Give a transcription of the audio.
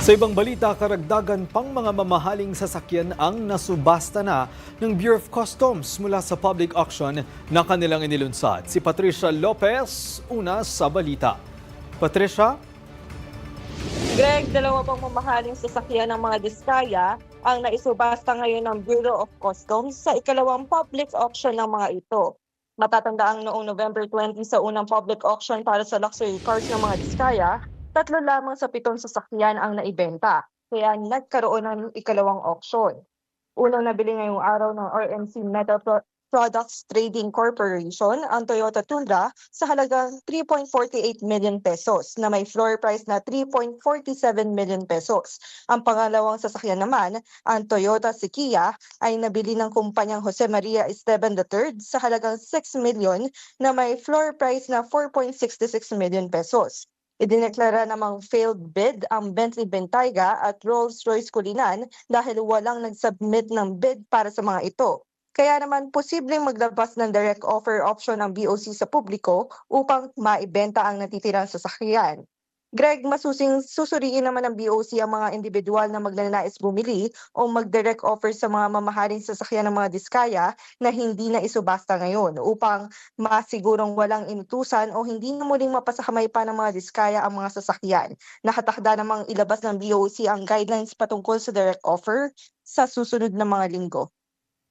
Sa ibang balita, karagdagan pang mga mamahaling sasakyan ang nasubasta na ng Bureau of Customs mula sa public auction na kanilang inilunsad. Si Patricia Lopez, una sa balita. Patricia? Greg, dalawa pang mamahaling sasakyan ng mga diskaya ang naisubasta ngayon ng Bureau of Customs sa ikalawang public auction ng mga ito. Matatandaan noong November 20 sa unang public auction para sa luxury cars ng mga diskaya, 3 lamang sa 7 sasakyan ang naibenta, kaya nagkaroon ng ikalawang auction. Unang nabili ngayong araw ng RMC Metal Products Trading Corporation ang Toyota Tundra sa halagang 3.48 million pesos na may floor price na 3.47 million pesos. Ang pangalawang sasakyan naman, ang Toyota Sequoia, ay nabili ng kumpanyang Jose Maria Esteban III sa halagang 6 million na may floor price na 4.66 million pesos. Idineklara namang failed bid ang Bentley Bentayga at Rolls-Royce Cullinan dahil walang nag-submit ng bid para sa mga ito. Kaya naman posibleng maglabas ng direct offer option ang BOC sa publiko upang maibenta ang natitirang sasakyan. Greg, susuriin naman ng BOC ang mga individual na magnanais bumili o mag-direct offer sa mga mamahaling sasakyan ng mga diskaya na hindi na isubasta ngayon upang masigurong walang inutusan o hindi na muling mapasakamay pa ng mga diskaya ang mga sasakyan. Nakatakda namang ilabas ng BOC ang guidelines patungkol sa direct offer sa susunod na mga linggo.